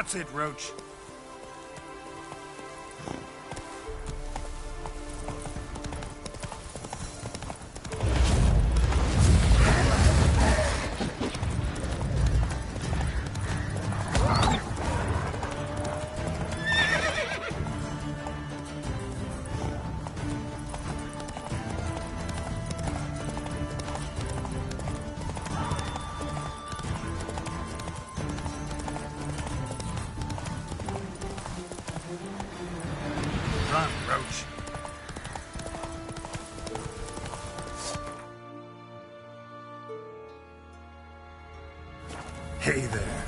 That's it, Roach. Run, Roach. Hey there.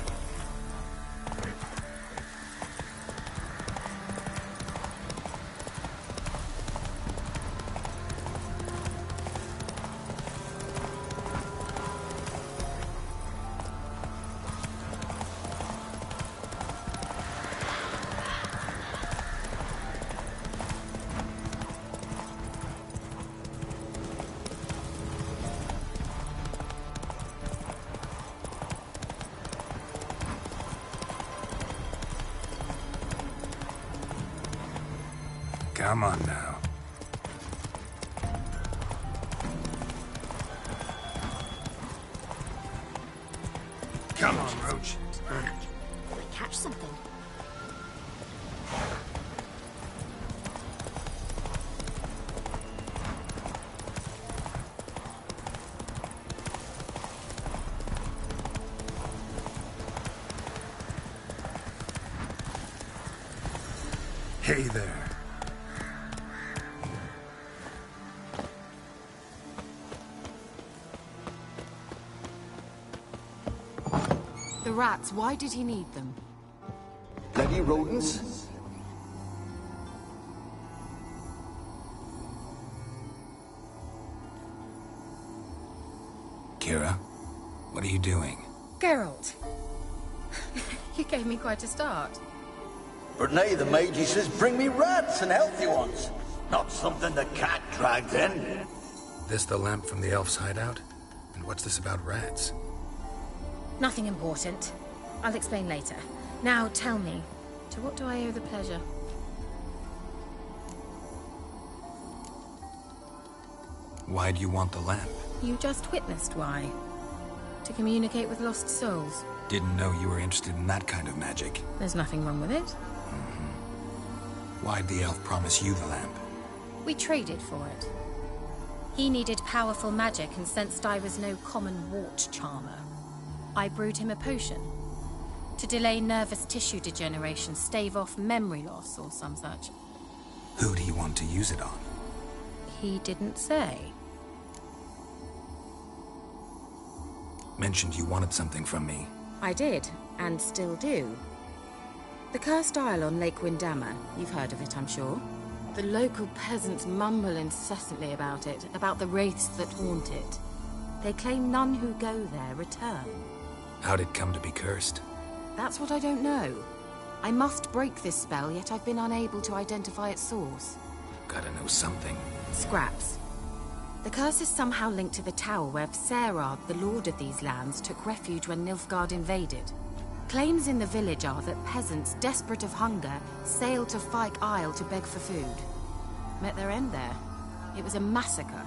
Come on now. Come on, Roach. Catch something. Hey there. The rats, why did he need them? Bloody rodents? Kira, what are you doing? Geralt. You gave me quite a start. But nay, the mage, he says, bring me rats and healthy ones. Not something the cat dragged in. This the lamp from the elf's hideout? And what's this about rats? Nothing important. I'll explain later. Now tell me, to what do I owe the pleasure? Why do you want the lamp? You just witnessed why. To communicate with lost souls. Didn't know you were interested in that kind of magic. There's nothing wrong with it. Why'd the elf promise you the lamp? We traded for it. He needed powerful magic and sensed I was no common wart charmer. I brewed him a potion. To delay nervous tissue degeneration, stave off memory loss or some such. Who do you want to use it on? He didn't say. Mentioned you wanted something from me. I did, and still do. The cursed isle on Lake Windammer. You've heard of it, I'm sure. The local peasants mumble incessantly about it, about the wraiths that haunt it. They claim none who go there return. How'd it come to be cursed? That's what I don't know. I must break this spell, yet I've been unable to identify its source. Gotta know something. Scraps. The curse is somehow linked to the tower where Serad, the lord of these lands, took refuge when Nilfgaard invaded. Claims in the village are that peasants, desperate of hunger, sailed to Fyke Isle to beg for food. Met their end there. It was a massacre.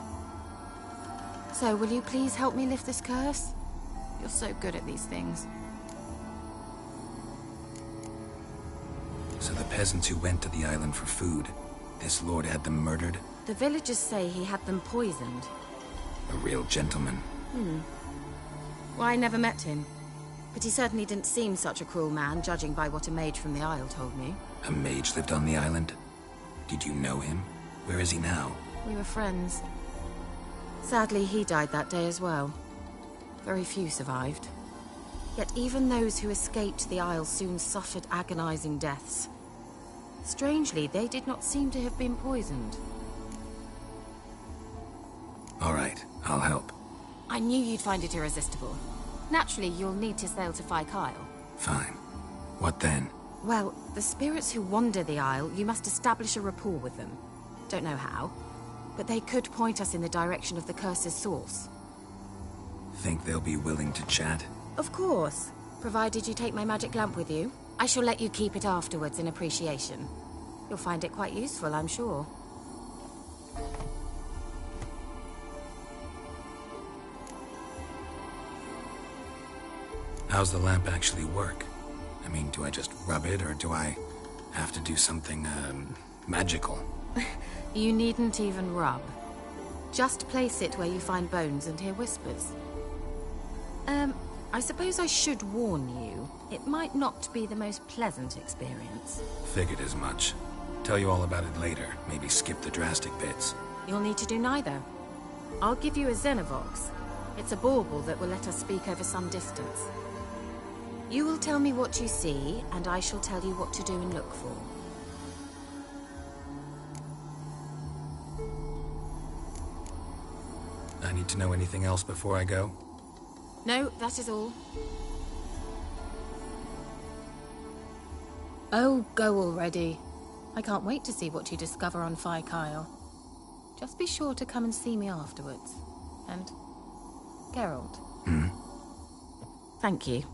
So, will you please help me lift this curse? You're so good at these things. So the peasants who went to the island for food, this lord had them murdered? The villagers say he had them poisoned. A real gentleman. Well, I never met him. But he certainly didn't seem such a cruel man, judging by what a mage from the Isle told me. A mage lived on the island? Did you know him? Where is he now? We were friends. Sadly, he died that day as well. Very few survived. Yet even those who escaped the Isle soon suffered agonizing deaths. Strangely, they did not seem to have been poisoned. All right, I'll help. I knew you'd find it irresistible. Naturally, you'll need to sail to Fyke Isle. Fine. What then? Well, the spirits who wander the Isle, you must establish a rapport with them. Don't know how, but they could point us in the direction of the curse's source. Think they'll be willing to chat? Of course, provided you take my magic lamp with you. I shall let you keep it afterwards in appreciation. You'll find it quite useful, I'm sure. How's the lamp actually work? I mean, do I just rub it, or do I have to do something, magical? You needn't even rub. Just place it where you find bones and hear whispers. I suppose I should warn you, it might not be the most pleasant experience. Figured as much. Tell you all about it later. Maybe skip the drastic bits. You'll need to do neither. I'll give you a Xenovox. It's a bauble that will let us speak over some distance. You will tell me what you see, and I shall tell you what to do and look for. I need to know anything else before I go? No, that is all. Oh, go already. I can't wait to see what you discover on Phi Kyle. Just be sure to come and see me afterwards. And... Geralt. Thank you.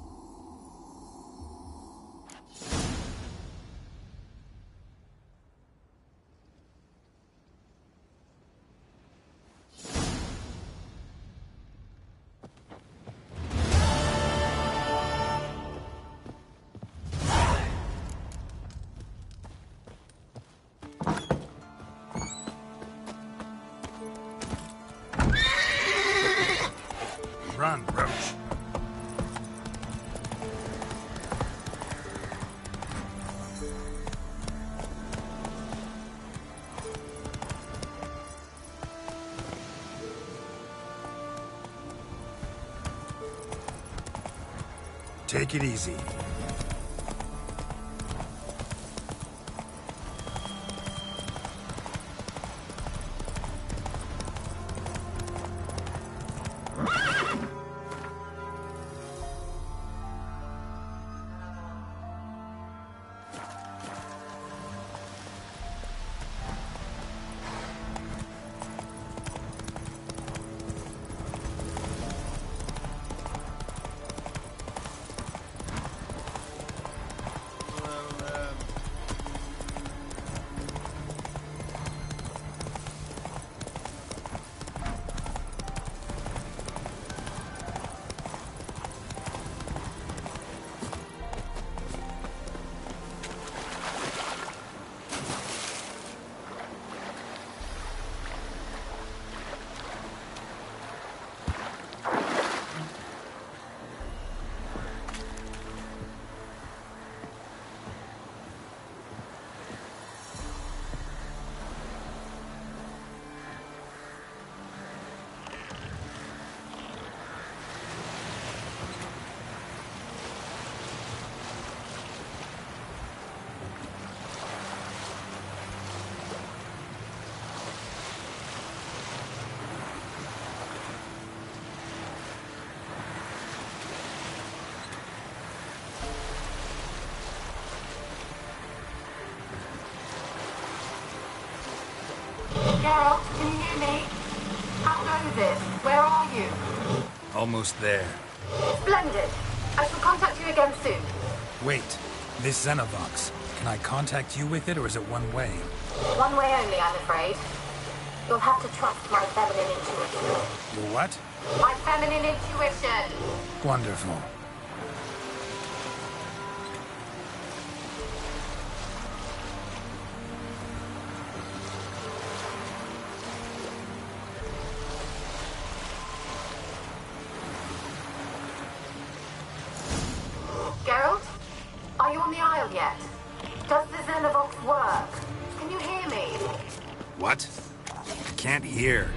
Run, Roach. Take it easy. Geralt, can you hear me? How goes it? Where are you? Almost there. Splendid. I shall contact you again soon. Wait, this Xenovox, can I contact you with it, or is it one way? One way only, I'm afraid. You'll have to trust my feminine intuition. Your what? My feminine intuition! Wonderful. Geralt? Are you on the Isle yet? Does the Xenovox work? Can you hear me? What? I can't hear.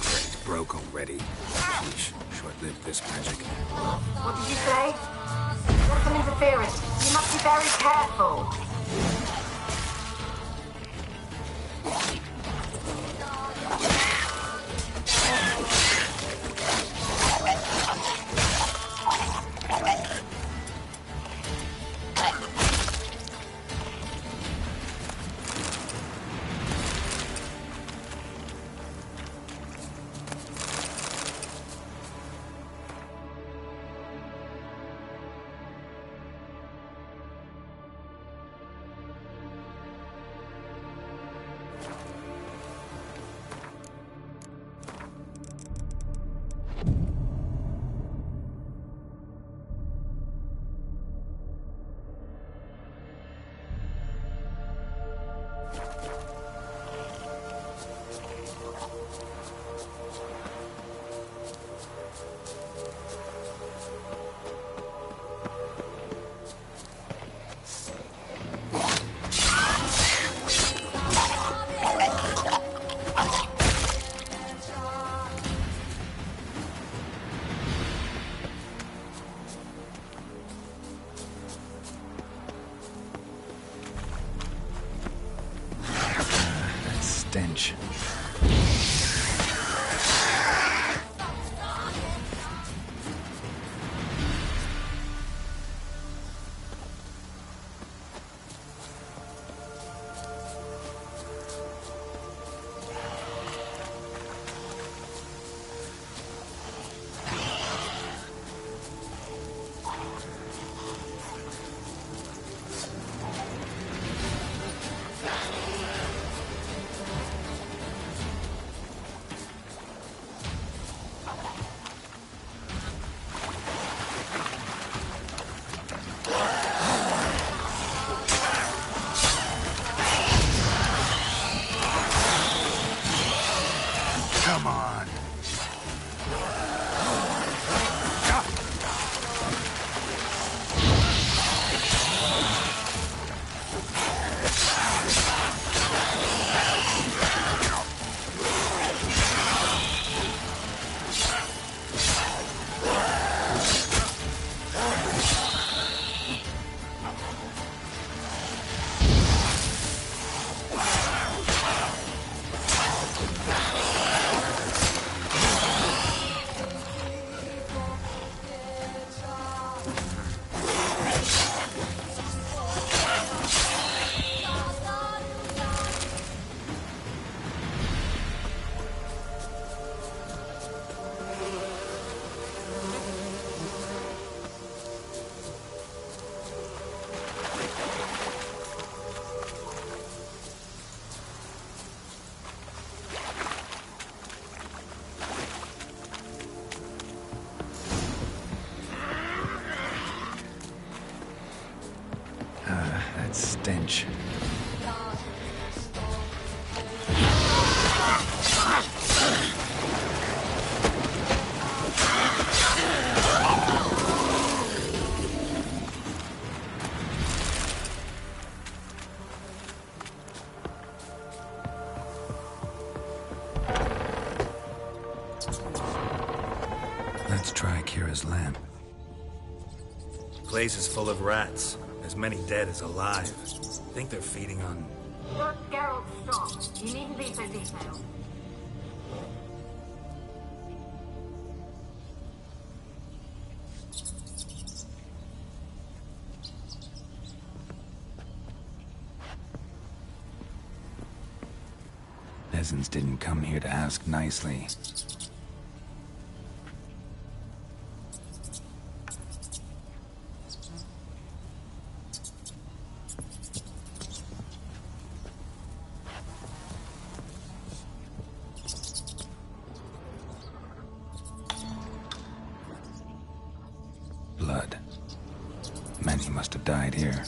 It broke already. Sheesh, short-lived this magic. What did you say? There's some interference. You must be very careful. stench. Come on. That stench. Let's try Kira's lamp. Place is full of rats. As many dead as alive. Think they're feeding on... You're Geralt Strong. You needn't be so detailed. Peasants didn't come here to ask nicely. Blood. Many must have died here.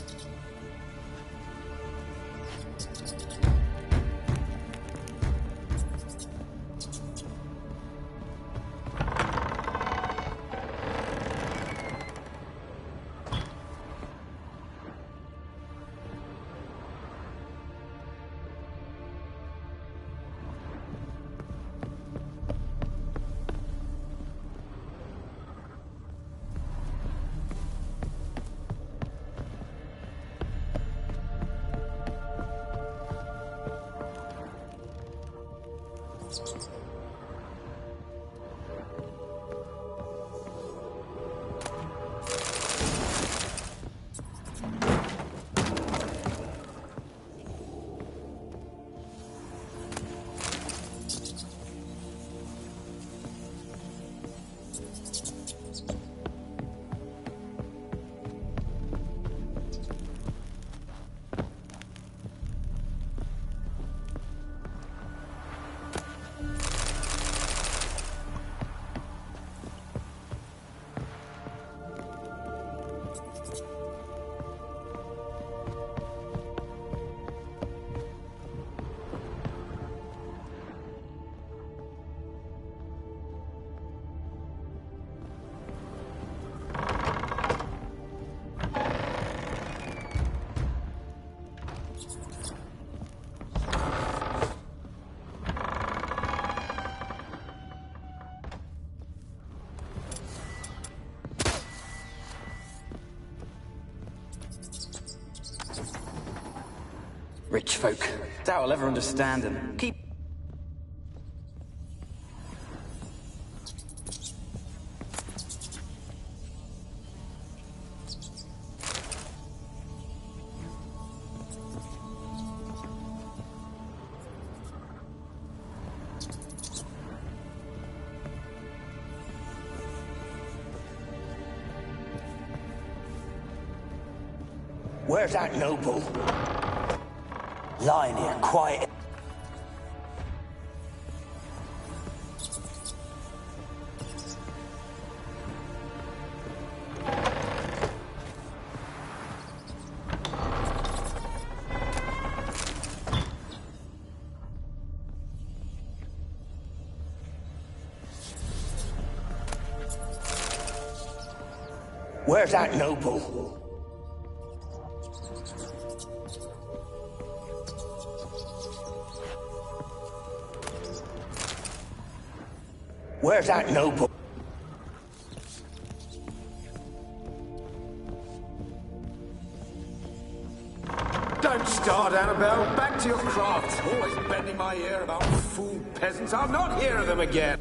Rich folk. Doubt I'll ever understand them. Keep... Where's that noble? Lying here, quiet. Where's that noble? Where's that noble? Don't start, Annabelle. Back to your craft. Always bending my ear about fool peasants. I'll not hear of them again.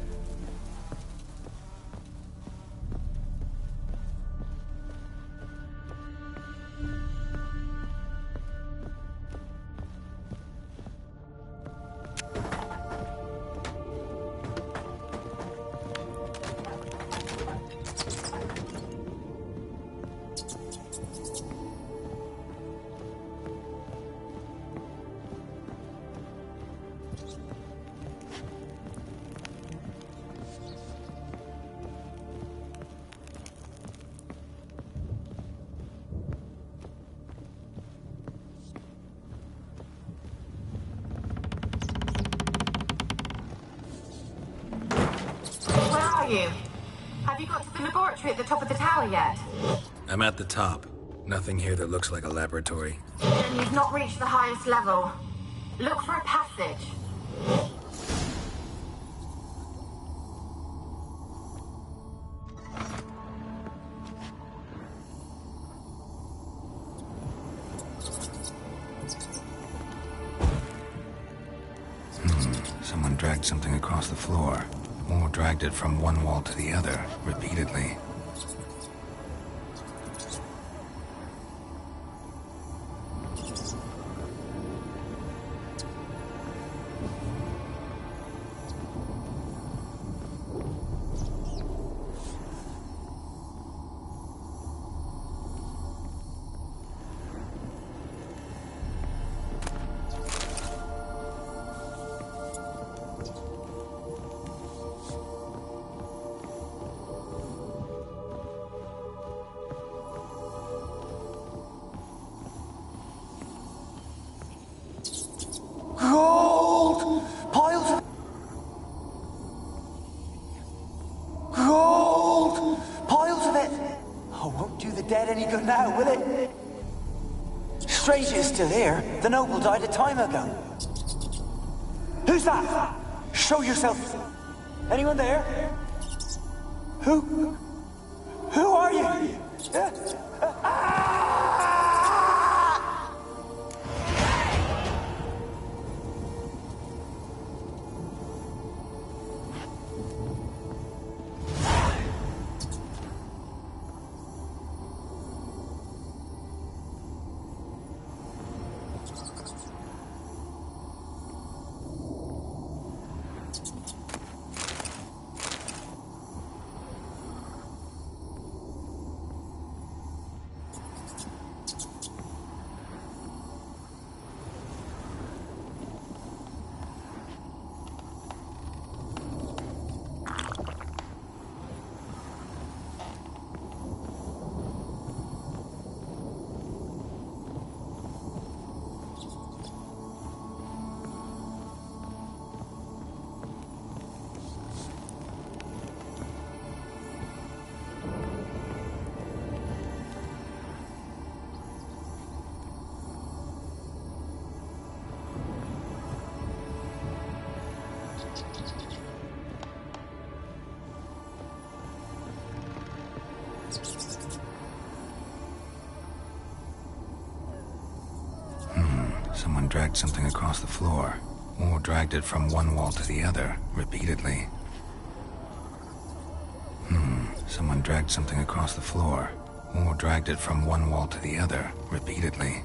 You? Have you got to the laboratory at the top of the tower yet? I'm at the top. Nothing here that looks like a laboratory. Then you've not reached the highest level. Look for a passage. Someone dragged something across the floor. Or dragged it from one wall to the other, repeatedly. Gold! Piles of... Gold! Piles of it! Oh, won't do the dead any good now, will it? Strange it's still here. The noble died a time ago. Who's that? Show yourself. Anyone there? Who are you? dragged something across the floor, or dragged it from one wall to the other, repeatedly. Someone dragged something across the floor, or dragged it from one wall to the other, repeatedly.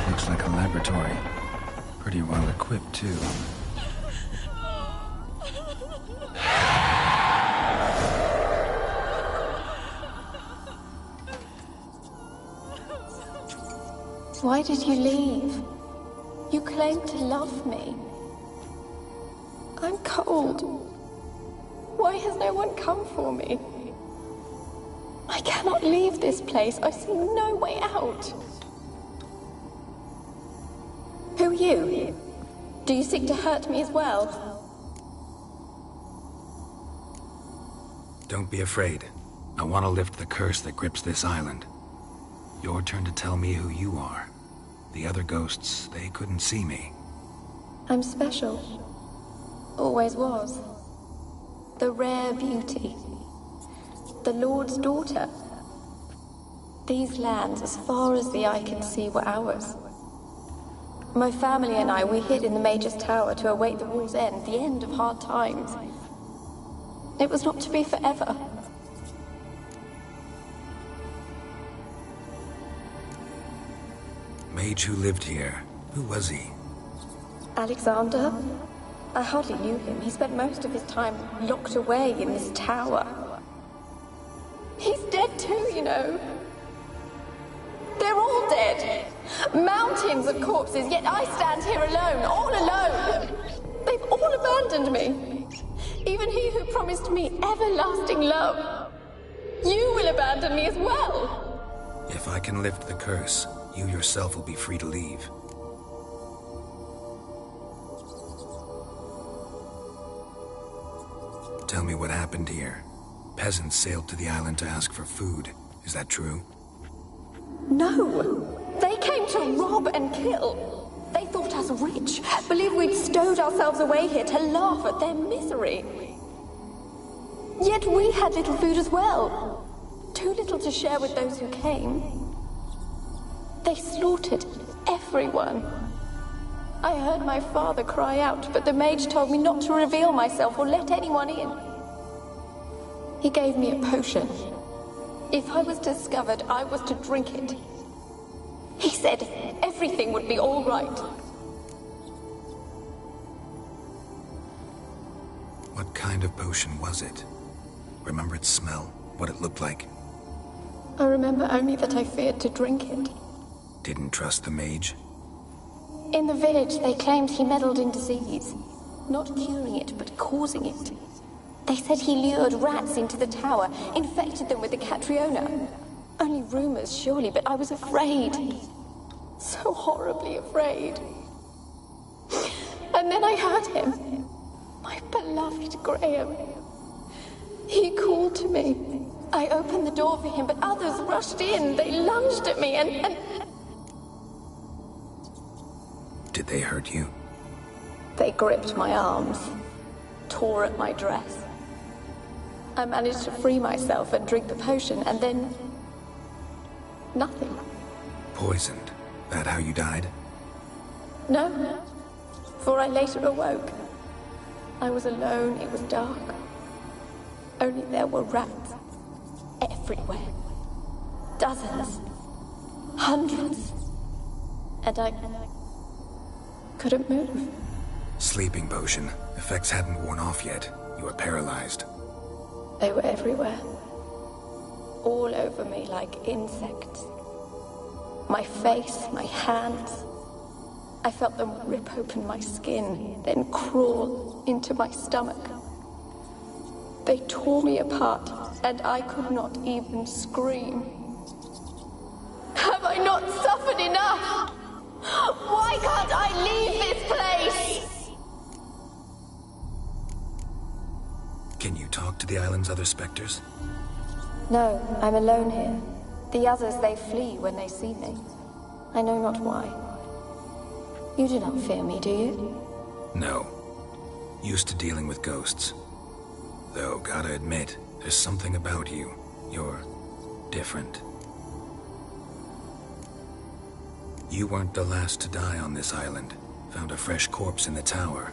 Looks like a laboratory. Pretty well equipped, too. Why did you leave? You claimed to love me. I'm cold. Why has no one come for me? I cannot leave this place. I see no way out. Who are you? Do you seek to hurt me as well? Don't be afraid. I want to lift the curse that grips this island. Your turn to tell me who you are. The other ghosts, they couldn't see me. I'm special. Always was. The rare beauty. The Lord's daughter. These lands, as far as the eye can see, were ours. My family and I, we hid in the Major's Tower to await the war's end, the end of hard times. It was not to be forever. Mage who lived here. Who was he? Alexander? I hardly knew him. He spent most of his time locked away in this tower. He's dead too, you know. They're all dead. Mountains of corpses, yet I stand here alone, all alone. They've all abandoned me. Even he who promised me everlasting love. You will abandon me as well. If I can lift the curse, you yourself will be free to leave. Tell me what happened here. Peasants sailed to the island to ask for food. Is that true? No. They came to rob and kill. They thought us rich, believed we'd stowed ourselves away here to laugh at their misery. Yet we had little food as well. Too little to share with those who came. They slaughtered everyone. I heard my father cry out, but the mage told me not to reveal myself or let anyone in. He gave me a potion. If I was discovered, I was to drink it. He said everything would be all right. What kind of potion was it? Remember its smell? What it looked like? I remember only that I feared to drink it. Didn't trust the mage? In the village, they claimed he meddled in disease. Not curing it, but causing it. They said he lured rats into the tower, infected them with the Catriona. Only rumors, surely, but I was afraid. So horribly afraid. And then I heard him. My beloved Graham. He called to me. I opened the door for him, but others rushed in. They lunged at me and... Did they hurt you? They gripped my arms, tore at my dress. I managed to free myself and drink the potion, and then... nothing. Poisoned? That how you died? No, for I later awoke. I was alone, it was dark. Only there were rats. Everywhere. Dozens. Hundreds. And I couldn't move. Sleeping potion. Effects hadn't worn off yet. You were paralyzed. They were everywhere. All over me like insects. My face, my hands. I felt them rip open my skin, then crawl into my stomach. They tore me apart, and I could not even scream. Have I not suffered enough? Why can't I leave this place? Can you talk to the island's other specters? No, I'm alone here. The others, they flee when they see me. I know not why. You do not fear me, do you? No. Used to dealing with ghosts. Though, gotta admit, there's something about you. You're different. You weren't the last to die on this island. Found a fresh corpse in the tower.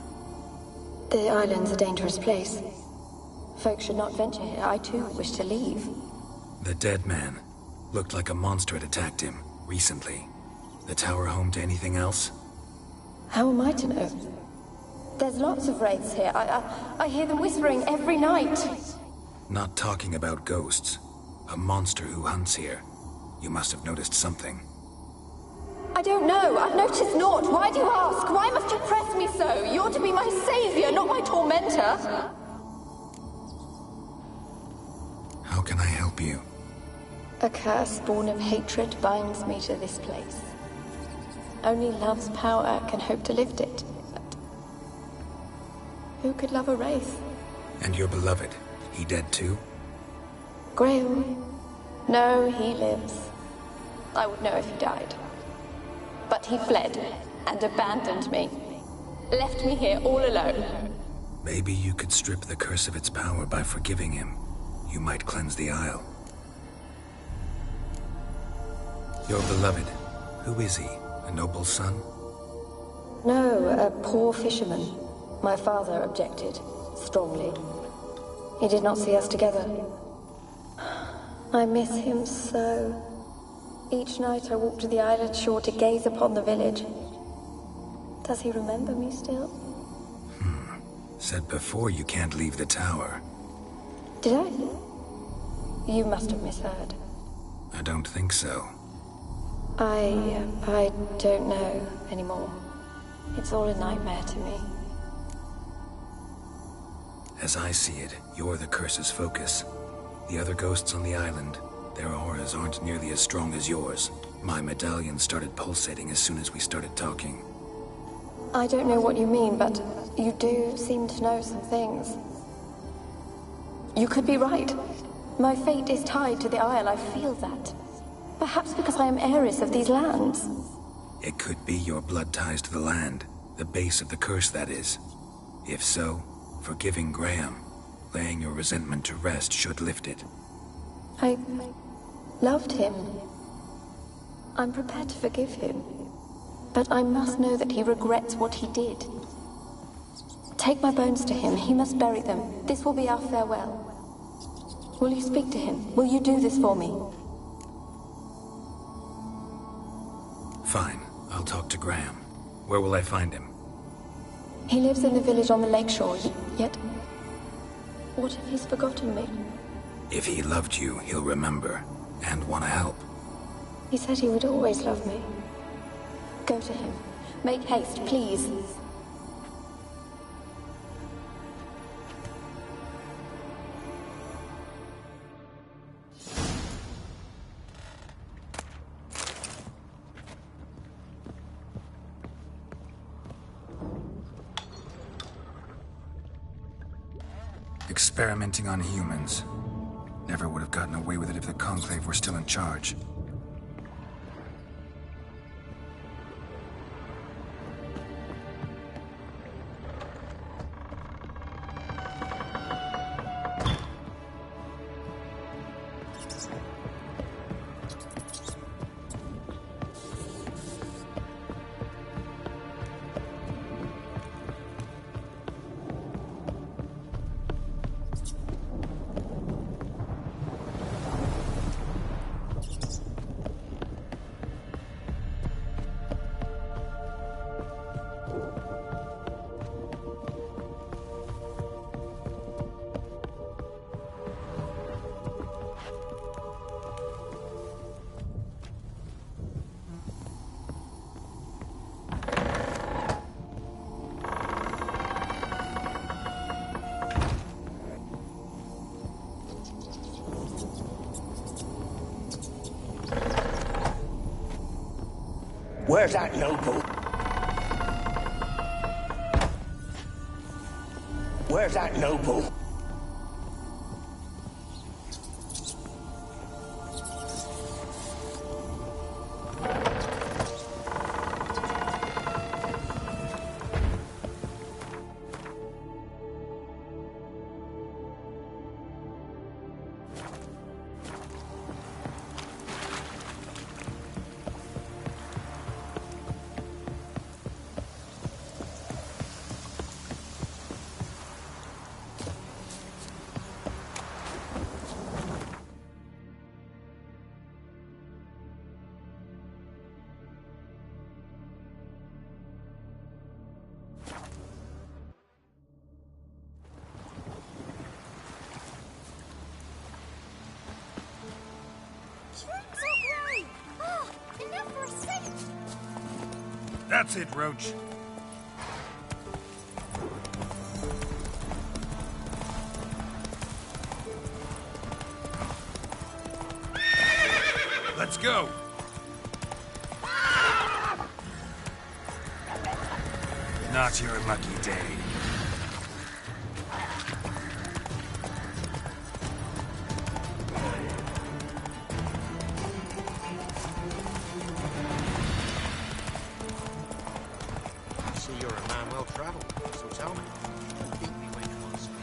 The island's a dangerous place. Folks should not venture here. I too wish to leave. The dead man. Looked like a monster had attacked him, recently. The tower home to anything else? How am I to know? There's lots of wraiths here. I hear them whispering every night. Not talking about ghosts. A monster who hunts here. You must have noticed something. I don't know. I've noticed naught. Why do you ask? Why must you press me so? You're to be my savior, not my tormentor. How can I help you? A curse born of hatred binds me to this place. Only love's power can hope to lift it. But who could love a wraith? And your beloved, he dead too? Graham? No, he lives. I would know if he died. But he fled and abandoned me. Left me here all alone. Maybe you could strip the curse of its power by forgiving him. You might cleanse the Isle. Your beloved, who is he? A noble son? No, a poor fisherman. My father objected, strongly. He did not see us together. I miss him so. Each night I walk to the island shore to gaze upon the village. Does he remember me still? Said before you can't leave the tower. Did I? You must have misheard. I don't think so. I don't know anymore. It's all a nightmare to me. As I see it, you're the curse's focus. The other ghosts on the island, their auras aren't nearly as strong as yours. My medallion started pulsating as soon as we started talking. I don't know what you mean, but you do seem to know some things. You could be right. My fate is tied to the Isle, I feel that. Perhaps because I am heiress of these lands. It could be your blood ties to the land, the base of the curse, that is. If so, forgiving Graham, laying your resentment to rest should lift it. I loved him. I'm prepared to forgive him. But I must know that he regrets what he did. Take my bones to him. He must bury them. This will be our farewell. Will you speak to him? Will you do this for me? Fine. I'll talk to Graham. Where will I find him? He lives in the village on the lakeshore, yet... What if he's forgotten me? If he loved you, he'll remember, and want to help. He said he would always love me. Go to him. Make haste, please. Experimenting on humans. Never would have gotten away with it if the Conclave were still in charge. Where's that noble? Where's that noble? That's it, Roach. Let's go. Not your lucky day. I see you're a man well traveled, so tell me. Beat me when you want to speak.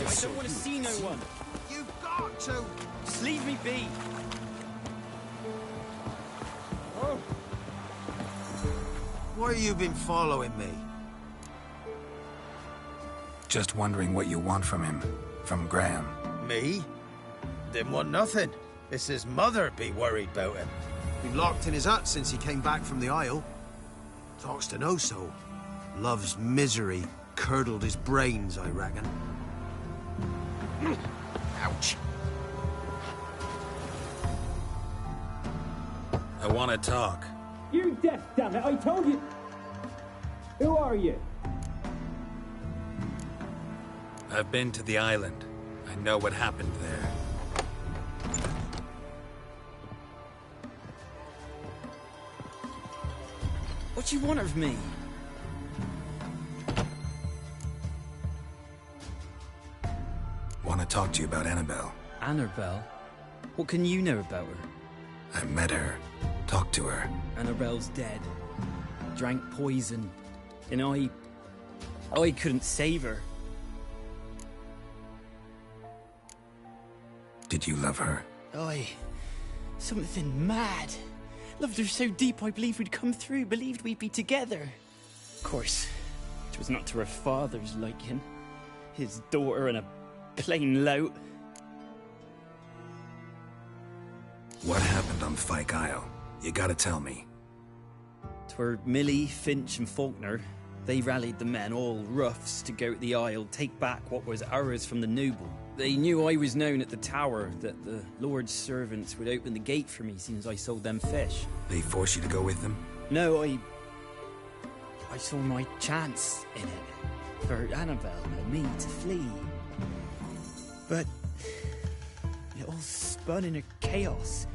I don't want to see no one. You've got to! Just leave me be. Why you been following me? Just wondering what you want from him. From Graham. Me? Didn't want nothing. It's his mother be worried about him. Been locked in his hut since he came back from the Isle. Talks to no soul. Love's misery curdled his brains, I reckon. Ouch. I want to talk. You're deaf, damn it! I told you. Who are you? I've been to the island. I know what happened there. What do you want of me? Want to talk to you about Annabelle. Annabelle? What can you know about her? I met her. Talked to her. Annabelle's dead. Drank poison. And I couldn't save her. Did you love her? Something mad. Loved her so deep I believed we'd come through, believed we'd be together. Of course, it was not to her father's liking. His daughter and a plain lout. What happened on Fyke Isle? You gotta tell me. 'Twere Millie, Finch and Faulkner. They rallied the men, all roughs, to go to the Isle, take back what was ours from the noble. They knew I was known at the tower, that the Lord's servants would open the gate for me since I sold them fish. They forced you to go with them? No, I saw my chance in it. For Annabelle and me to flee. But it all spun in a chaos.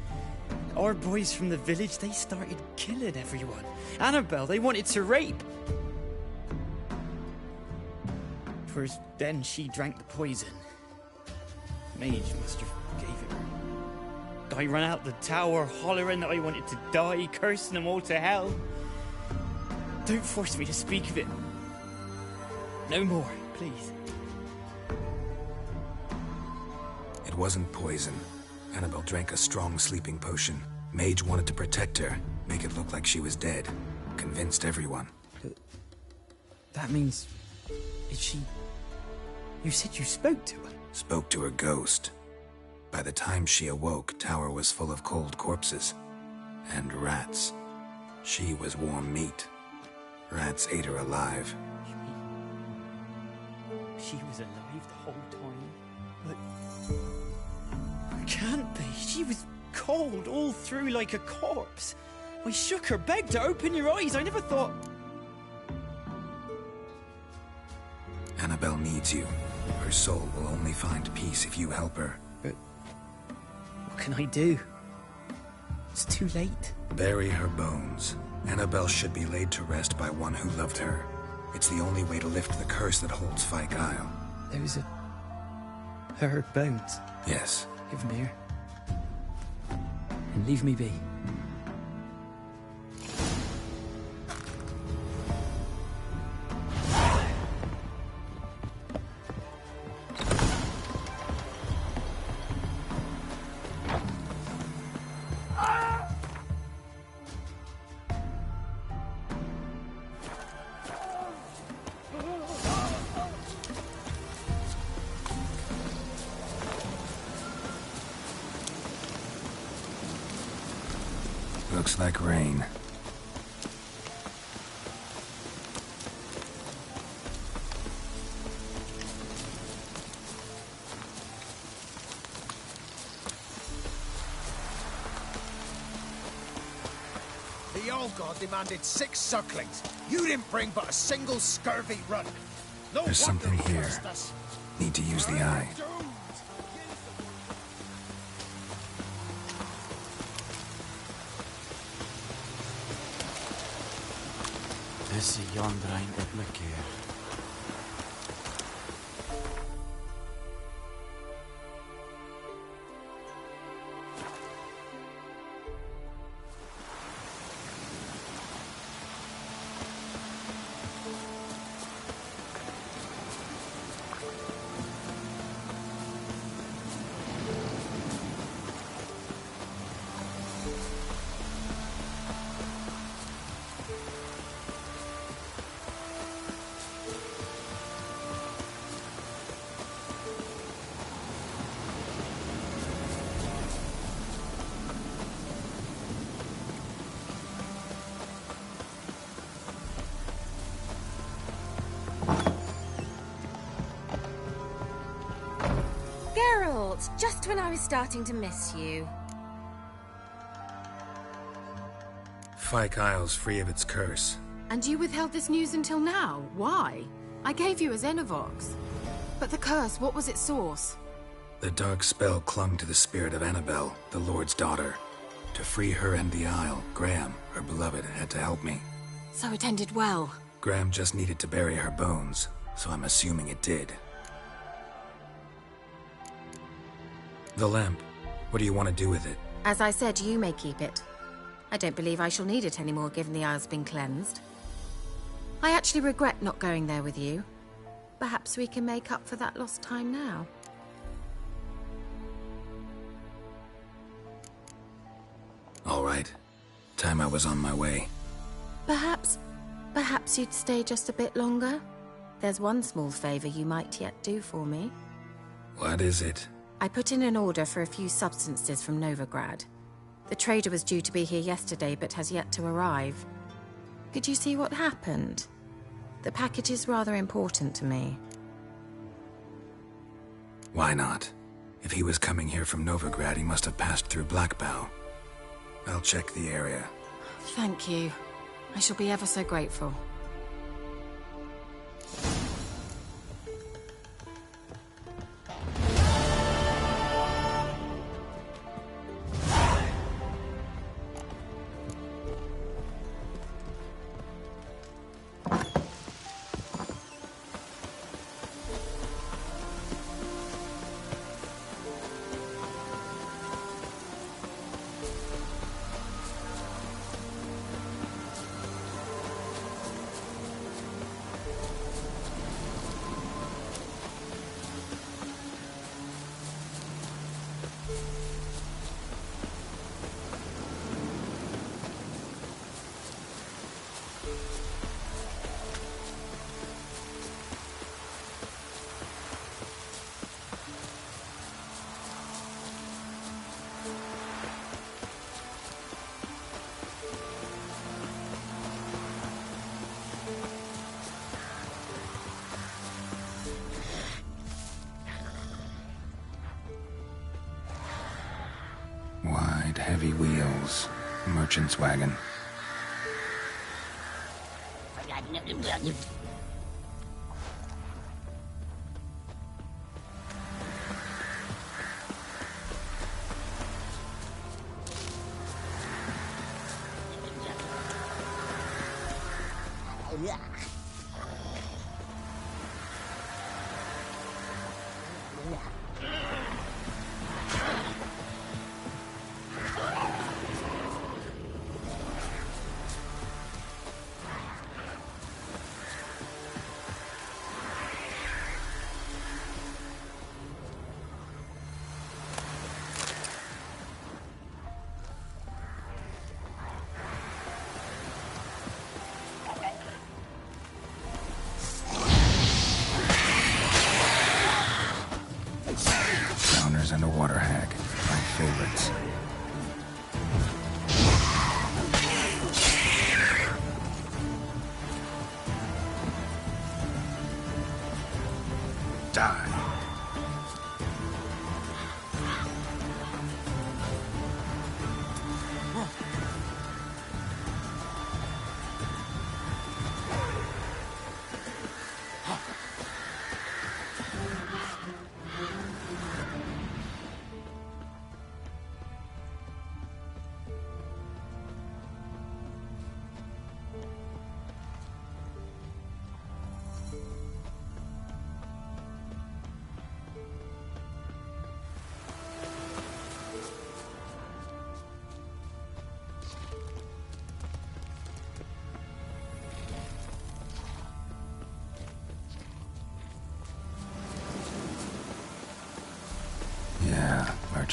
Our boys from the village, they started killing everyone. Annabelle, they wanted to rape. First, then she drank the poison. Mage must have gave it her. I ran out the tower, hollering that I wanted to die, cursing them all to hell. Don't force me to speak of it. No more, please. It wasn't poison. Annabelle drank a strong sleeping potion. Mage wanted to protect her, make it look like she was dead. Convinced everyone. That means... is she... You said you spoke to her? Spoke to her ghost. By the time she awoke, Tower was full of cold corpses. And rats. She was warm meat. Rats ate her alive. She was alive the whole time? But... it can't be. She was cold all through like a corpse. I shook her, begged her, open your eyes. I never thought... Annabelle needs you. Her soul will only find peace if you help her. But... what can I do? It's too late. Bury her bones. Annabelle should be laid to rest by one who loved her. It's the only way to lift the curse that holds Fyke Isle. Those are... her bones? Yes. Give them here. And leave me be. Looks like rain. The old god demanded 6 sucklings. You didn't bring but a single scurvy runt. No There's wonder something he here. cursed us. Need to use the eye. Is y Jondrain op mijn keer? Just when I was starting to miss you. Fyke Isle's free of its curse. And you withheld this news until now? Why? I gave you a Xenovox. But the curse, what was its source? The dark spell clung to the spirit of Annabelle, the Lord's daughter. To free her and the Isle, Graham, her beloved, had to help me. So it ended well. Graham just needed to bury her bones, so I'm assuming it did. The lamp. What do you want to do with it? As I said, you may keep it. I don't believe I shall need it anymore, given the Isle's been cleansed. I actually regret not going there with you. Perhaps we can make up for that lost time now. All right. Time I was on my way. Perhaps you'd stay just a bit longer? There's one small favor you might yet do for me. What is it? I put in an order for a few substances from Novigrad. The trader was due to be here yesterday, but has yet to arrive. Could you see what happened? The package is rather important to me. Why not? If he was coming here from Novigrad, he must have passed through Blackbow. I'll check the area. Thank you. I shall be ever so grateful. Wide, heavy wheels. Merchant's wagon. And a water hag, my favorites.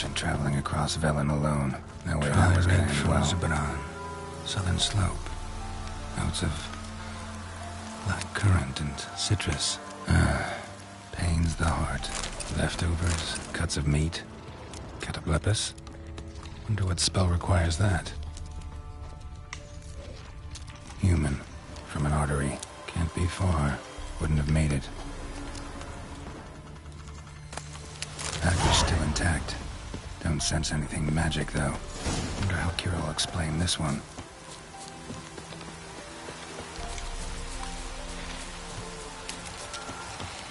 merchant traveling across Velen alone. No way that was going to end well. Southern slope. Notes of black currant and citrus. Pains the heart. Leftovers, cuts of meat. Cataplepis? Wonder what spell requires that. Human. From an artery. Can't be far. Wouldn't have made it. Dagger's still intact. Don't sense anything magic, though. Wonder how Kira will explain this one.